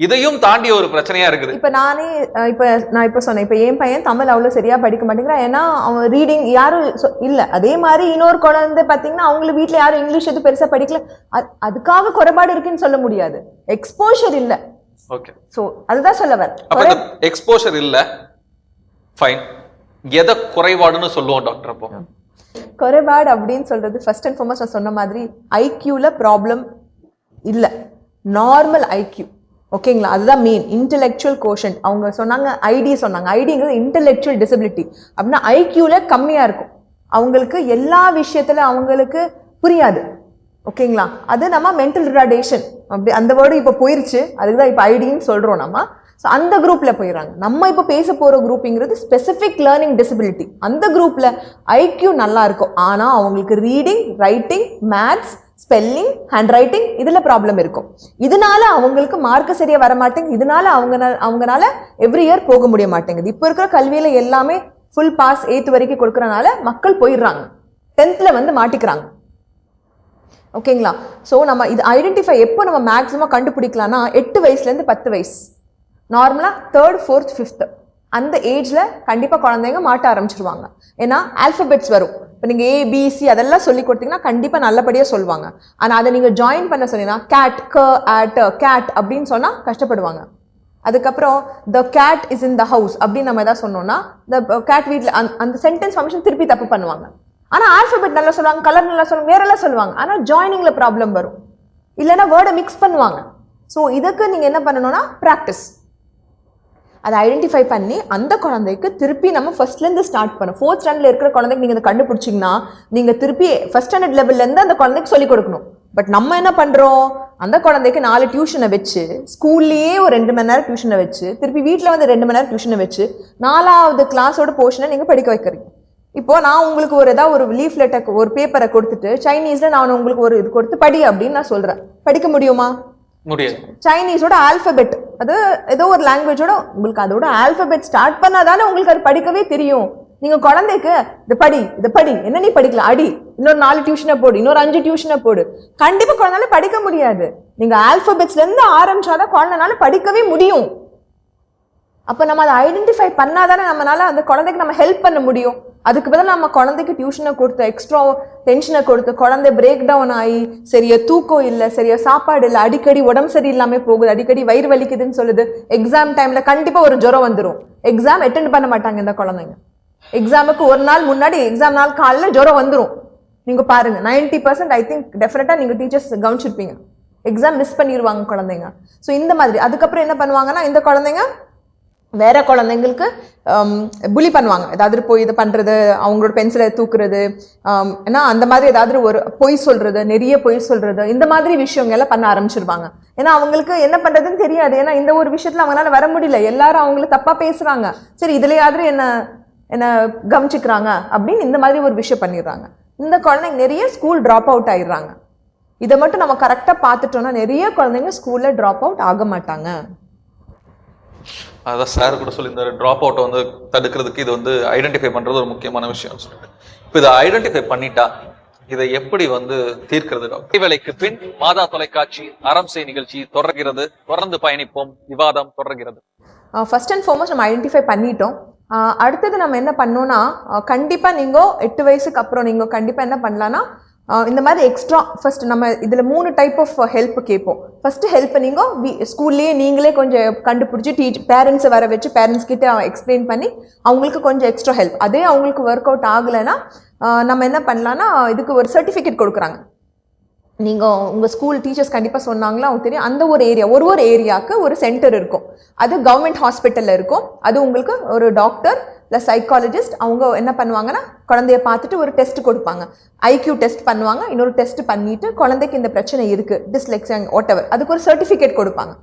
இதையும் தாண்டிய ஒரு பிரச்சனையா இருக்குது.
இப்ப நான் சொன்னேன், இப்ப என் பையன் தமிழ் அவ்வளவு சரியா படிக்க மாட்டேங்கிறான், ஏன்னா அவன் ரீடிங் யாரும் இல்ல. அதே மாதிரி இன்னொரு குழந்தை பாத்தீங்கன்னா அவங்கள வீட்டுல யாரும் இங்கிலீஷ் எதுவும் பெருசா படிக்கல, அதுக்காக குறைபாடு இருக்குன்னு சொல்ல முடியாது. எக்ஸ்போஷர் இல்ல.
ஓகே,
சோ அதுதான் சொல்ல வர.
அப்ப இந்த எக்ஸ்போஷர் இல்ல, ஃபைன், எதை குறைபாடுன்னு சொல்லுவோம் டாக்டர்? அப்போ
குறைபாடு அப்படின்னு சொல்றது ஃபர்ஸ்ட் அண்ட் ஃபார்மோஸ்ட் நான் சொன்ன மாதிரி ஐக்யூல ப்ராப்ளம் இல்ல, நார்மல் ஐக்யூ. ஓகேங்களா, அதுதான் மெயின். இன்டெலெக்சுவல் கோஷன்ட் அவங்க சொன்னாங்க, ஐடிங்கிறது இன்டெலெக்சுவல் டிசபிலிட்டி. அப்படின்னா ஐக்யூல கம்மியா இருக்கும், அவங்களுக்கு எல்லா விஷயத்துல அவங்களுக்கு புரியாது. ஓகேங்களா, அது நம்ம மென்டல் ரிட்டார்டேஷன் அப்படி அந்த வேர்டு இப்போ போயிருச்சு, அதுக்கு தான் இப்போ ஐடின்னு சொல்றோம் நம்ம. ஸோ அந்த குரூப்ல போயிடறாங்க. நம்ம இப்போ பேச போற குரூப்புங்கிறது ஸ்பெசிஃபிக் லேர்னிங் டிசபிலிட்டி. அந்த குரூப்ல ஐக்யூ நல்லா இருக்கும், ஆனா அவங்களுக்கு reading, writing, maths, spelling, hand writing இதுல ப்ராப்ளம் இருக்கும். இதனால அவங்களுக்கு மார்க் சரியா வர மாட்டேங்குது, இதனால அவங்கனால எவ்ரி இயர் போக முடிய மாட்டேங்குது. இப்போ இருக்கிற கல்வியில எல்லாமே ஃபுல் பாஸ் 8th வரைக்கும் கொடுக்கறனால மக்கள் போயிடுறாங்க, 10th வந்து மாட்டிக்கிறாங்க. ஓகேங்களா, ஸோ நம்ம இது ஐடென்டிஃபை எப்போ நம்ம மேக்ஸிமம் கண்டுபிடிக்கலாம்னா 8 வயசுலேருந்து 10 வயசு, நார்மலாக 3rd, 4th, 5th அந்த ஏஜ்ல கண்டிப்பா குழந்தைங்க மாட்ட ஆரம்பிச்சிருவாங்க. ஏன்னா ஆல்பபெட்ஸ் வரும். இப்போ நீங்க ABC அதெல்லாம் சொல்லி கொடுத்தீங்கன்னா கண்டிப்பா நல்லபடியா சொல்லுவாங்க. ஆனா அதை நீங்க ஜாயின் பண்ண சொன்னீங்கன்னா கேட், கேட் அப்படின்னு சொன்னா கஷ்டப்படுவாங்க. அதுக்கப்புறம் the cat is in the house அப்படின்னு நம்ம எதாவது சொன்னோம்னா த கேட் வீட்டில் அந்த சென்டென்ஸ் ஃபார்மேஷன் திருப்பி தப்பு பண்ணுவாங்க. ஆனா ஆல்பபெட் நல்லா சொல்லுவாங்க, கலர் நல்லா சொல்லுவாங்க, வேற எல்லாம் சொல்லுவாங்க. ஆனா ஜாயினிங்ல ப்ராப்ளம் வரும், இல்லைன்னா வேர்டை மிக்ஸ் பண்ணுவாங்க. ஸோ இதுக்கு நீங்க என்ன பண்ணணும்னா ப்ராக்டிஸ். அதை ஐடென்டிஃபை பண்ணி அந்த குழந்தைக்கு திருப்பி நம்ம ஃபர்ஸ்ட்லேருந்து ஸ்டார்ட் பண்ணணும். 4th ஸ்டாண்டர்ட்ல இருக்கிற குழந்தைக்கு நீங்கள் கண்டுபிடிச்சிங்கன்னா நீங்கள் திருப்பி ஃபர்ஸ்ட் ஸ்டாண்டர்ட் லெவல்லேருந்து அந்த குழந்தைக்கு சொல்லிக் கொடுக்கணும். பட் நம்ம என்ன பண்ணுறோம், அந்த குழந்தைக்கு 4 டியூஷனை வச்சு, ஸ்கூல்லேயே ஒரு 2 மணி நேரம் டியூஷனை வச்சு, திருப்பி வீட்டில் வந்து 2 மணி நேரம் டியூஷனை வச்சு 4வது கிளாஸோட போர்ஷனை நீங்கள் படிக்க வைக்கிறீங்க. இப்போ நான் உங்களுக்கு ஏதாவது ஒரு லீஃப்லெட்டை, ஒரு பேப்பரை கொடுத்துட்டு சைனீஸில் நான் உங்களுக்கு ஒரு இது கொடுத்து படி அப்படின்னு நான் சொல்கிறேன், படிக்க முடியுமா? முடியாது. சைனீஸோட ஆல்பபெட், அது ஏதோ ஒரு லாங்குவேஜோட உங்களுக்கு அதோட ஆல்பபெட் ஸ்டார்ட் பண்ணாதானே உங்களுக்கு அது படிக்கவே தெரியும். நீங்க குழந்தைக்கு இதை படி என்ன நீ படிக்கலாம், அடி, இன்னொரு 4 டியூஷனை போடு, இன்னொரு 5 டியூஷனை போடு, கண்டிப்பா குழந்தைனால படிக்க முடியாது. நீங்க ஆல்பபெட்ஸ்ல இருந்து ஆரம்பிச்சாதான் குழந்தைனால படிக்கவே முடியும். அப்ப நம்ம அதை ஐடென்டிஃபை பண்ணாதானே நம்மளால அந்த குழந்தைக்கு நம்ம ஹெல்ப் பண்ண முடியும். அதுக்கு பதில் நம்ம குழந்தைக்கு டியூஷனை கொடுத்து, எக்ஸ்ட்ரா டென்ஷனை கொடுத்து, குழந்தை பிரேக் டவுன் ஆகி சரியா தூக்கம் இல்லை, சரியா சாப்பாடு இல்லை, அடிக்கடி உடம்பு சரியில்லாம போகுது, அடிக்கடி வயிறு வலிக்குதுன்னு சொல்லுது. எக்ஸாம் டைம்ல கண்டிப்பா ஒரு ஜுரம் வந்துடும், எக்ஸாம் அட்டென்ட் பண்ண மாட்டாங்க இந்த குழந்தைங்க. எக்ஸாமுக்கு ஒரு நாள் முன்னாடி, எக்ஸாம் நாள் காலையில் ஜுரம் வந்துடும். நீங்க பாருங்க 90% ஐ திங்க் டெஃபினட்டா நீங்க டீச்சர்ஸ் கவனிச்சிருப்பீங்க, எக்ஸாம் மிஸ் பண்ணிடுவாங்க குழந்தைங்க. ஸோ இந்த மாதிரி அதுக்கப்புறம் என்ன பண்ணுவாங்கன்னா இந்த குழந்தைங்க வேற குழந்தைங்களுக்கு புலி பண்ணுவாங்க, ஏதாவது போய் இது பண்றது, அவங்களோட பென்சிலை தூக்குறது, ஏன்னா அந்த மாதிரி ஏதாவது ஒரு பொய் சொல்றது, நிறைய பொய் சொல்றது, இந்த மாதிரி விஷயங்கள் எல்லாம் பண்ண ஆரம்பிச்சிருவாங்க. ஏன்னா அவங்களுக்கு என்ன பண்றதுன்னு தெரியாது. ஏன்னா இந்த ஒரு விஷயத்துல அவங்களால வர முடியல, எல்லாரும் அவங்களுக்கு தப்பா பேசுறாங்க, சரி இதுலயாவது என்ன கவனிச்சுக்கிறாங்க அப்படின்னு இந்த மாதிரி ஒரு விஷயம் பண்ணிடுறாங்க. இந்த குழந்தைங்க நிறைய ஸ்கூல் ட்ராப் அவுட் ஆயிடுறாங்க. இதை மட்டும் நம்ம கரெக்டா பார்த்துட்டோம்னா நிறைய குழந்தைங்க ஸ்கூல்ல ட்ராப் அவுட் ஆக மாட்டாங்க.
அதான் சார் கூட சொல்லி இந்த ட்ராப் அவுட்டை வந்து தடுக்கிறதுக்கு இது வந்து ஐடென்டிஃபை பண்றது ஒரு முக்கியமான விஷயம் சொல்லிட்டு, இப்போ இதை ஐடென்டிஃபை பண்ணிட்டா இதை எப்படி வந்து தீர்க்கிறது? இடைவேளைக்கு பின் மாதா தொலைக்காட்சி அறம் செய் நிகழ்ச்சி தொடர்கிறது, தொடர்ந்து பயணிப்போம், விவாதம் தொடர்கிறது.
ஃபர்ஸ்ட் அண்ட் ஃபார்மோஸ்ட் நம்ம ஐடென்டிஃபை பண்ணிட்டோம். அடுத்தது நம்ம என்ன பண்ணோம்னா, கண்டிப்பா நீங்க 8 வயசுக்கு அப்புறம் நீங்க கண்டிப்பா என்ன பண்ணலாம்னா, இந்த மாதிரி எக்ஸ்ட்ரா ஃபர்ஸ்ட் நம்ம இதில் 3 டைப் ஆஃப் ஹெல்ப் கேட்போம். ஃபர்ஸ்ட் ஹெல்ப் நீங்கள் ஸ்கூல்லேயே நீங்களே கொஞ்சம் கண்டுபிடிச்சி பேரண்ட்ஸை வர வச்சு பேரண்ட்ஸ் கிட்ட எக்ஸ்பிளைன் பண்ணி அவங்களுக்கு கொஞ்சம் எக்ஸ்ட்ரா ஹெல்ப். அதே அவங்களுக்கு ஒர்க் அவுட் ஆகலைன்னா நம்ம என்ன பண்ணலான்னா, இதுக்கு ஒரு சர்டிஃபிகேட் கொடுக்குறாங்க. நீங்கள் உங்கள் ஸ்கூல் டீச்சர்ஸ் கண்டிப்பாக சொன்னாங்களா அவங்க தெரியும், அந்த ஒரு ஏரியா ஒரு ஏரியாவுக்கு ஒரு சென்டர் இருக்கும், அது கவர்மெண்ட் ஹாஸ்பிட்டலில் இருக்கும். அது உங்களுக்கு ஒரு டாக்டர் இல்லை சைக்காலஜிஸ்ட் அவங்க என்ன பண்ணுவாங்கன்னா குழந்தைய பார்த்துட்டு ஒரு டெஸ்ட் கொடுப்பாங்க, ஐக்யூ டெஸ்ட் பண்ணுவாங்க, இன்னொரு டெஸ்ட் பண்ணிட்டு குழந்தைக்கு இந்த பிரச்சனை இருக்கு, டிஸ்லெக்ஸியா வாட் எவர், அதுக்கு ஒரு சர்டிஃபிகேட் கொடுப்பாங்க.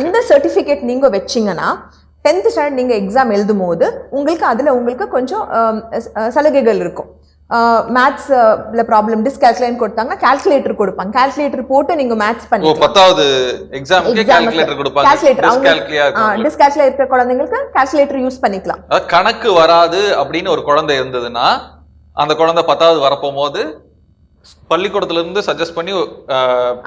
அந்த சர்டிஃபிகேட் நீங்கள் வச்சிங்கன்னா 10th ஸ்டாண்டர்ட் நீங்கள் எக்ஸாம் எழுதும் போது உங்களுக்கு அதில் உங்களுக்கு கொஞ்சம் சலுகைகள் இருக்கும். மேத்ஸ்ல ப்ராப்ளம் டிஸ்கால்குலேட் கொடுத்தாங்கன்னா கால்குலேட்டர் கொடுப்பாங்க. கால்குலேட்டர் போட்டு நீங்க மேத்ஸ் பண்ணி
10வது எக்ஸாமுக்கு கால்குலேட்டர் கொடுப்பாங்க.
டிஸ்கால்குலேட் இருக்கிற குழந்தைங்களுக்கு கால்குலேட்டர் யூஸ் பண்ணிக்கலாம்.
கணக்கு வராது அப்படின்னு ஒரு குழந்தை இருந்ததுன்னா அந்த குழந்தை 10வது வரப்போகும்போது பள்ளிக்கூடத்துல இருந்து சஜஸ்ட் பண்ணி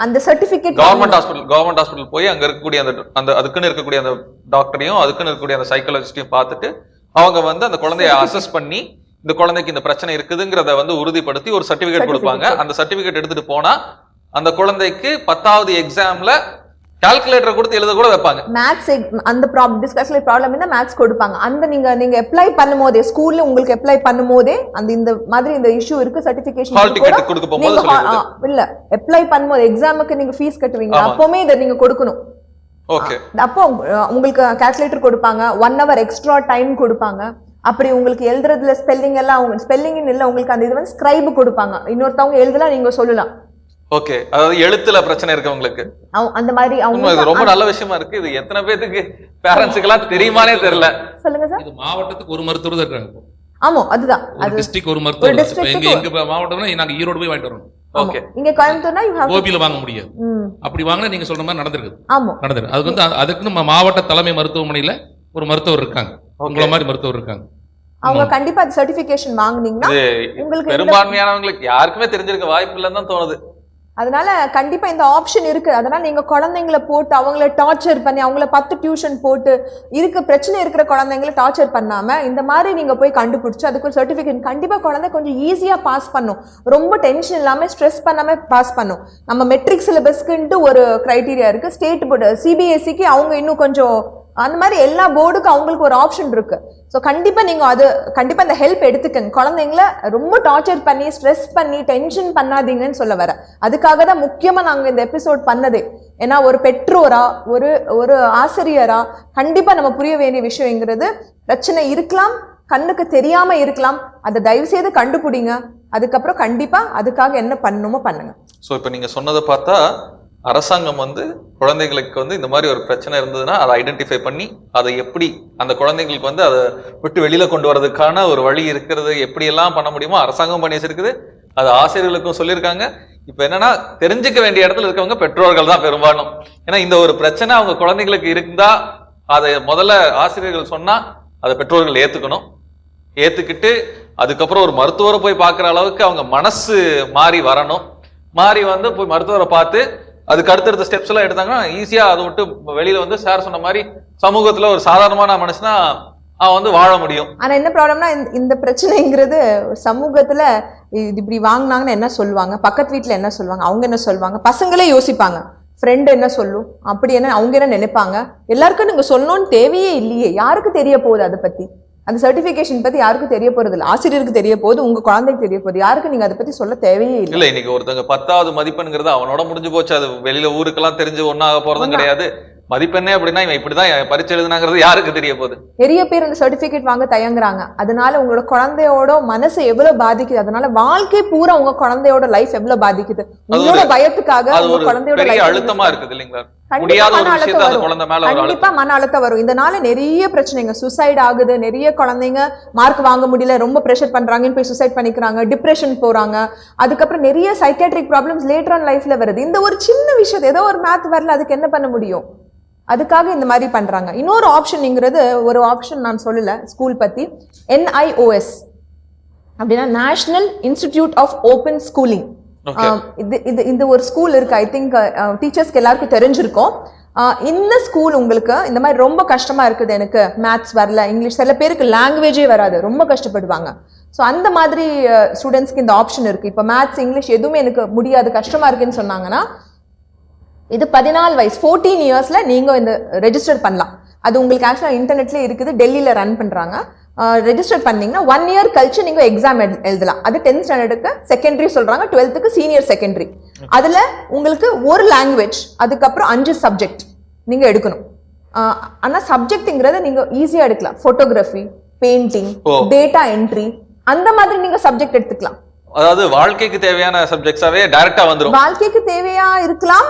அந்த சர்டிபிகேட்
கவர்மெண்ட் ஹாஸ்பிட்டல் போய் அங்க இருக்கக்கூடிய அந்த அதுக்குன்னு இருக்கக்கூடிய அந்த டாக்டரையும் அதுக்குன்னு இருக்கக்கூடிய அந்த சைக்காலஜிஸ்டையும் பார்த்துட்டு அவங்க வந்து அந்த குழந்தைய அசஸ் பண்ணி இந்த குழந்தைக்கு இந்த பிரச்சனை இருக்குதுங்கிறத வந்து உறுதிப்படுத்தி ஒரு சர்டிபிகேட் கொடுப்பாங்க. அந்த சர்டிபிகேட் எடுத்துட்டு போனா அந்த குழந்தைக்கு 10வது எக்ஸாம்ல கால்குலேட்டர் கொடுத்து எழுத கூட வைப்பாங்க.
மேத்ஸ் அந்த டிஸ்கஷன்ல ப்ராப்ளம் இருந்தா மேத்ஸ் கொடுப்பாங்க. அந்த நீங்க அப்ளை பண்ணும்போதே ஸ்கூல்ல உங்களுக்கு அப்ளை பண்ணும்போதே அந்த இந்த மாதிரி இந்த இஷ்யூ இருக்கு சர்டிபிகேஷன்
ஹால் டிக்கெட் கொடுக்க போகும்போது
இல்ல அப்ளை பண்ணும்போது எக்ஸாமுக்கு நீங்க ஃபீஸ் கட்டுவீங்க அப்பவே இத நீங்க கொடுக்கணும்.
ஓகே.
அப்போ உங்களுக்கு கால்குலேட்டர் கொடுப்பாங்க, 1 hour எக்ஸ்ட்ரா டைம் கொடுப்பாங்க. அப்படி உங்களுக்கு எழுதுறதுல ஸ்பெல்லிங் எல்லாம் ஸ்பெல்லிங் இல்ல உங்களுக்கு அந்த இது வந்து ஸ்கிரைப் கொடுப்பாங்க. இன்னொருத்தவங்க எழுதலாம் நீங்க சொல்லலாம்.
ஓகே. அதாவது எழுத்துல பிரச்சனை இருக்கவங்களுக்கு
அந்த மாதிரி அவங்க
ரொம்ப நல்ல விஷயமா இருக்கு. இது எத்தனை பேருக்கு பேரண்ட்ஸ்க்குலாம் தெரியுமானே தெரியல.
சொல்லுங்க சார்.
இது மாவட்டத்துக்கு ஒரு மருத்துவர் இருக்காங்க.
ஆமா அதுதான்.
அது டிஸ்ட்ரிக்ட் ஒரு மருத்துவர். எங்க மாவட்டம்னா நாங்க ஈரோடு போய் வாங்கிட்டு வரணும்.
ஓகே.
இங்க கோயம்புத்தூர்னா யூ ஹேவ்
கோபில வாங்க முடியாது. அப்படி வாங்குனா நீங்க சொல்ற மாதிரி நடந்துருக்கு.
ஆமா
நடந்துருக்கு. அது வந்து அதுக்கு மாவட்ட தலைமை மருத்துவமனையில ஒரு மருத்துவர் இருக்காங்க. உங்கள மாதிரி மருத்துவர் இருக்காங்க.
அவங்க கண்டிப்பா அது சர்டிபிகேஷன் வாங்குனீங்கன்னா உங்களுக்கு
பெரும்பான்மையானவங்களுக்கு யாருக்குமே தெரிஞ்சிருக்க வாய்ப்பு இல்லைன்னு தான் தோணுது.
அதனால கண்டிப்பா இந்த ஆப்ஷன் இருக்கு. அதனால நீங்க குழந்தைங்களை போட்டு அவங்கள டார்ச்சர் பண்ணி அவங்கள 10 டியூஷன் போட்டு பிரச்சனை இருக்கிற குழந்தைங்களை டார்ச்சர் பண்ணாம இந்த மாதிரி நீங்க போய் கண்டுபிடிச்சு அதுக்கு ஒரு சர்டிபிகேட் கண்டிப்பா குழந்தை கொஞ்சம் ஈஸியா பாஸ் பண்ணும். ரொம்ப டென்ஷன் இல்லாம ஸ்ட்ரெஸ் பண்ணாம பாஸ் பண்ணும். நம்ம மெட்ரிக் சிலபஸ்க்குன்ட்டு ஒரு கிரைட்டீரியா இருக்கு. ஸ்டேட் போர்டு சிபிஎஸ்சிக்கு அவங்க இன்னும் கொஞ்சம் அந்த மாதிரி எல்லா போர்டுக்கும் அவங்களுக்கு ஒரு ஆப்ஷன் இருக்கு. ஸோ கண்டிப்பா நீங்க கண்டிப்பா அந்த ஹெல்ப் எடுத்துக்கங்க. குழந்தைங்கள ரொம்ப டார்ச்சர் பண்ணி ஸ்ட்ரெஸ் பண்ணி டென்ஷன் பண்ணாதீங்கன்னு சொல்ல வர. அதுக்காக தான் முக்கியமா நாங்க இந்த எபிசோட் பண்ணதே. ஏன்னா ஒரு பெற்றோரா ஒரு ஆசிரியரா கண்டிப்பா நம்ம புரிய வேண்டிய விஷயங்கிறது பிரச்சனை இருக்கலாம், கண்ணுக்கு தெரியாம இருக்கலாம். அதை தயவு செய்து கண்டுபிடிங்க. அதுக்கப்புறம் கண்டிப்பா அதுக்காக என்ன பண்ணணுமோ பண்ணுங்க.
ஸோ இப்போ நீங்க சொன்னதை பார்த்தா அரசாங்கம் வந்து குழந்தைகளுக்கு வந்து இந்த மாதிரி ஒரு பிரச்சனை இருந்ததுன்னா அதை ஐடென்டிஃபை பண்ணி அதை எப்படி அந்த குழந்தைங்களுக்கு வந்து அதை விட்டு வெளியில கொண்டு வரதுக்கான ஒரு வழி இருக்கிறது எப்படியெல்லாம் பண்ண முடியுமோ அரசாங்கம் பண்ணி வச்சிருக்குது. அது ஆசிரியர்களுக்கும் சொல்லியிருக்காங்க. இப்போ என்னன்னா தெரிஞ்சுக்க வேண்டிய இடத்துல இருக்கவங்க பெற்றோர்கள் தான் பெரும்பாலும். ஏன்னா இந்த ஒரு பிரச்சனை அவங்க குழந்தைங்களுக்கு இருந்தா அதை முதல்ல ஆசிரியர்கள் சொன்னா அதை பெற்றோர்கள் ஏத்துக்கணும். ஏத்துக்கிட்டு அதுக்கப்புறம் ஒரு மருத்துவரை போய் பார்க்குற அளவுக்கு அவங்க மனசு மாறி வரணும். மாறி வந்து போய் மருத்துவரை பார்த்து அதுக்கு அடுத்தடுத்த ஸ்டெப்ஸ் எல்லாம் எடுத்தாங்கன்னா ஈஸியா அதை விட்டு வெளியில வந்து சார் சொன்ன மாதிரி சமூகத்துல ஒரு சாதாரணமான மனுஷனா அவன் வந்து வாழ முடியும்.
ஆனா என்ன ப்ராப்ளம்னா இந்த பிரச்சனைங்கிறது சமூகத்துல இப்படி வாங்கினாங்கன்னு என்ன சொல்லுவாங்க, பக்கத்து வீட்டுல என்ன சொல்லுவாங்க, அவங்க என்ன சொல்லுவாங்க, பசங்களே யோசிப்பாங்க ஃப்ரெண்ட் என்ன சொல்லும் அப்படி என்ன அவங்க என்ன நினைப்பாங்க. எல்லாருக்கும் நீங்க சொல்லணும்னு தேவையே இல்லையே. யாருக்கு தெரிய போகுது அதை பத்தி? அந்த சர்டிபிகேஷன் பத்தி யாருக்கும் தெரிய போறது இல்லை. ஆசிரியருக்கு தெரிய போகுது, உங்க குழந்தைக்கு தெரிய போகுது. யாருக்கு நீங்க அதை பத்தி சொல்ல தேவையே இல்லை.
இல்ல இன்னைக்கு ஒருத்தங்க 10வது மதிப்பெண்ங்கிறது அவனோட முடிஞ்சு போச்சு. அது வெளியில ஊருக்கெல்லாம் தெரிஞ்சு ஒன்னாக போறதும் கிடையாது. மதிப்பெண்ணே அப்படின்னா இவன் இப்படிதான் பரிச்சை எழுதுனாங்கிறது யாருக்கு தெரிய போகுது?
நிறைய பேர் அந்த சர்டிபிகேட் வாங்க தயங்குறாங்க. அதனால உங்களோட குழந்தையோட மனசு எவ்வளவு பாதிக்குது, அதனால வாழ்க்கை பூரா உங்க குழந்தையோட லைஃப் எவ்வளவு பாதிக்குது. உங்களோட பயத்துக்காக உங்க குழந்தையோட லைஃப்
அழுத்தமா இருக்குது இல்லைங்களா? கண்டிப்பா
மன அழுத்தம் வரும். இதனால நிறைய பிரச்சனைங்க, சூசைட் ஆகுது. நிறைய குழந்தைங்க மார்க் வாங்க முடியல, ரொம்ப ப்ரெஷர் பண்றாங்கன்னு போய் சூசைட் பண்ணிக்கிறாங்க, டிப்ரெஷன் போறாங்க. அதுக்கப்புறம் நிறைய சைக்காட்ரிக் ப்ராப்ளம்ஸ் லேட்டர் ஆன் லைஃப்ல வருது. இந்த ஒரு சின்ன விஷயம் ஏதோ ஒரு மேத் வரல, அதுக்கு என்ன பண்ண முடியும்? அதுக்காக இந்த மாதிரி பண்றாங்க. இன்னொரு ஆப்ஷன்ங்கிறது ஒரு ஆப்ஷன் நான் சொல்லல ஸ்கூல் பத்தி. NIOS அப்படின்னா national institute of open schooling. இந்த ஒரு ஸ்கூல் இருக்கு. ஐ திங்க் டீச்சர்ஸ்க்கு எல்லாருக்கும் தெரிஞ்சிருக்கும். இந்த ஸ்கூல் உங்களுக்கு இந்த மாதிரி ரொம்ப கஷ்டமா இருக்குது, எனக்கு மேத்ஸ் வரல, இங்கிலீஷ், சில பேருக்கு லாங்குவேஜே வராது, ரொம்ப கஷ்டப்படுவாங்க. ஸோ அந்த மாதிரி ஸ்டூடெண்ட்ஸ்க்கு இந்த ஆப்ஷன் இருக்கு. இப்போ மேத்ஸ் இங்கிலீஷ் எதுவுமே எனக்கு முடியாது, கஷ்டமா இருக்குன்னு சொன்னாங்கன்னா இது 14 வயசு 14 இயர்ஸ்ல நீங்க இந்த ரெஜிஸ்டர் பண்ணலாம். அது உங்களுக்கு ஆக்சுவலா இன்டர்நெட்ல இருக்குது, டெல்லியில ரன் பண்றாங்க. ரெஜிஸ்டர் பண்ணீங்கன்னா 1 இயர் கழிச்சு நீங்க எக்ஸாம் எழுதலாம். அது 10th ஸ்டாண்டர்டுக்கு செகண்டரி சொல்றாங்க, 12th சீனியர் செகண்டரி. அதுல உங்களுக்கு ஒரு லாங்குவேஜ், அதுக்கப்புறம் 5 சப்ஜெக்ட் நீங்க எடுக்கணும். ஆனா சப்ஜெக்ட்ங்கிறத நீங்க ஈஸியா எடுக்கலாம். போட்டோகிராஃபி, பெயிண்டிங், டேட்டா என்ட்ரி, அந்த மாதிரி நீங்க சப்ஜெக்ட் எடுத்துக்கலாம்.
அதாவது வாழ்க்கைக்கு தேவையான சப்ஜெக்ட்ஸாவே டைரக்டா வந்துரும்.
வாழ்க்கைக்கு தேவையா இருக்கலாம்,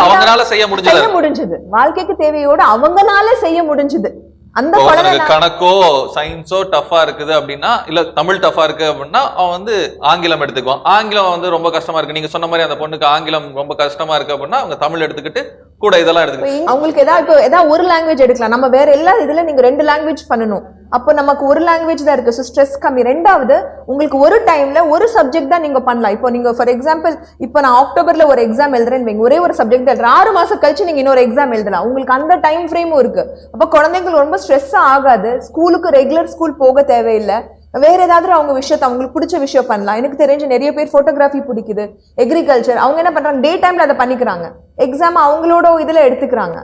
அவங்களால செய்ய முடிஞ்சது.
வாழ்க்கைக்கு தேவையோட அவங்கனால செய்ய முடிஞ்சது. அந்த
இப்போ
குழந்தை
உனக்கு கணக்கோ சயின்ஸோ டஃபா இருக்குது அப்படின்னா, இல்ல தமிழ் டஃபா இருக்கு அப்படின்னா அவன் வந்து ஆங்கிலம் எடுத்துக்குவான். ஆங்கிலம் வந்து ரொம்ப கஷ்டமா இருக்கு, நீங்க சொன்ன மாதிரி அந்த பொண்ணுக்கு ஆங்கிலம் ரொம்ப கஷ்டமா இருக்கு அப்படின்னா அவங்க தமிழ் எடுத்துக்கிட்டு கூட இதெல்லாம் எடுத்துக்கிட்டு
அவங்களுக்கு ஏதாவது ஒரு லாங்குவேஜ் எடுக்கலாம். நம்ம வேற எல்லா இதுல நீங்க 2 லாங்குவேஜ் பண்ணணும். அப்போ நமக்கு ஒரு லாங்குவேஜ் தான் இருக்கு, ஸோ ஸ்ட்ரெஸ் கம்மி. ரெண்டாவது, உங்களுக்கு ஒரு டைம்ல ஒரு சப்ஜெக்ட் தான் நீங்க பண்ணலாம். இப்போ நீங்க ஃபார் எக்ஸாம்பிள் இப்போ நான் அக்டோபர்ல ஒரு எக்ஸாம் எழுதுறேன்னு வைங்க, ஒரே ஒரு சப்ஜெக்ட் தான் எழுதுறேன். 6 மாசம் கழிச்சு நீங்க இன்னொரு எக்ஸாம் எழுதலாம். உங்களுக்கு அந்த டைம் ஃப்ரேமும் இருக்கு. அப்போ குழந்தைங்களுக்கு ரொம்ப ஸ்ட்ரெஸ் ஆகாது. ஸ்கூலுக்கு ரெகுலர் ஸ்கூல் போக தேவையில்லை. வேற ஏதாவது அவங்க விஷயத்தை அவங்களுக்கு பிடிச்ச விஷயம் பண்ணலாம். எனக்கு தெரிஞ்சு நிறைய பேர் போட்டோகிராஃபி பிடிக்குது, எக்ரிகல்ச்சர், அவங்க என்ன பண்றாங்க, டே டைம்ல அதை பண்ணிக்கிறாங்க, எக்ஸாம் அவங்களோட இதுல எடுத்துக்கிறாங்க.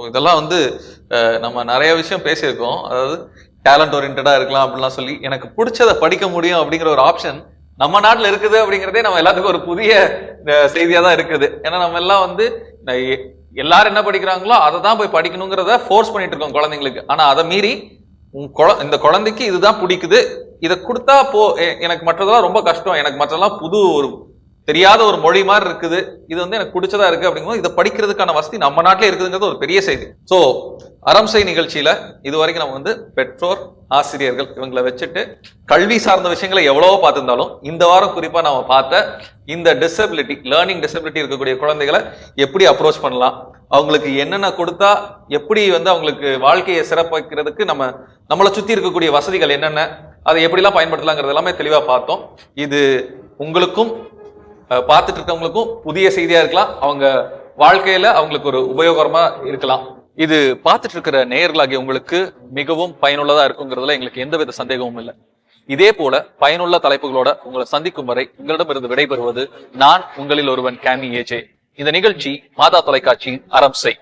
இதெல்லாம் வந்து நம்ம நிறைய விஷயம் பேசியிருக்கோம். அதாவது டேலண்ட் ஓரியன்டா இருக்கலாம் அப்படிலாம் சொல்லி எனக்கு பிடிச்சதை படிக்க முடியும் அப்படிங்கிற ஒரு ஆப்ஷன் நம்ம நாட்டில் இருக்குது அப்படிங்கிறதே நம்ம எல்லாத்துக்கும் ஒரு புதிய செய்தியா தான் இருக்குது. ஏன்னா நம்ம எல்லாம் வந்து எல்லாரும் என்ன படிக்கிறாங்களோ அதை தான் போய் படிக்கணுங்கிறத ஃபோர்ஸ் பண்ணிட்டு இருக்கோம் குழந்தைங்களுக்கு. ஆனா அதை மீறி இந்த குழந்தைக்கு இதுதான் பிடிக்குது, இதை கொடுத்தா எனக்கு மற்றதெல்லாம் ரொம்ப கஷ்டம், எனக்கு மற்றதெல்லாம் புது ஒரு தெரியாத ஒரு மொழி மாதிரி இருக்குது, இது வந்து எனக்கு பிடிச்சதா இருக்கு அப்படிங்கும்போது இதை படிக்கிறதுக்கான வசதி நம்ம நாட்டிலே இருக்குதுங்கிறது ஒரு பெரிய செய்தி. ஸோ அறம்சை நிகழ்ச்சியில இது வரைக்கும் நம்ம வந்து பெற்றோர், ஆசிரியர்கள் இவங்களை வச்சுட்டு கல்வி சார்ந்த விஷயங்களை எவ்வளவோ பார்த்திருந்தாலும் இந்த வாரம் குறிப்பா நம்ம பார்த்த இந்த டிசபிலிட்டி, லேர்னிங் டிசபிலிட்டி இருக்கக்கூடிய குழந்தைகளை எப்படி அப்ரோச் பண்ணலாம், அவங்களுக்கு என்னென்ன கொடுத்தா எப்படி வந்து அவங்களுக்கு வாழ்க்கையை சிறப்பாக்கிறதுக்கு நம்மளை சுத்தி இருக்கக்கூடிய வசதிகள் என்னென்ன, அதை எப்படிலாம் பயன்படுத்தலாங்கிறது எல்லாமே தெளிவா பார்த்தோம். இது உங்களுக்கும் பார்த்துட்டு இருக்கவங்களுக்கும் புதிய செய்தியா இருக்கலாம், அவங்க வாழ்க்கையில அவங்களுக்கு ஒரு உபயோகரமா இருக்கலாம். இது பார்த்துட்டு இருக்கிற நேயர்களாகிய உங்களுக்கு மிகவும் பயனுள்ளதா இருக்குங்கிறதுல எங்களுக்கு எந்தவித சந்தேகமும் இல்லை. இதே போல பயனுள்ள தலைப்புகளோட உங்களை சந்திக்கும் வரை உங்களிடமிருந்து விடைபெறுவது நான் உங்களில் ஒருவன் கேமி ஏஜே. இந்த நிகழ்ச்சி மாதா தொலைக்காட்சியின் அறம்சை.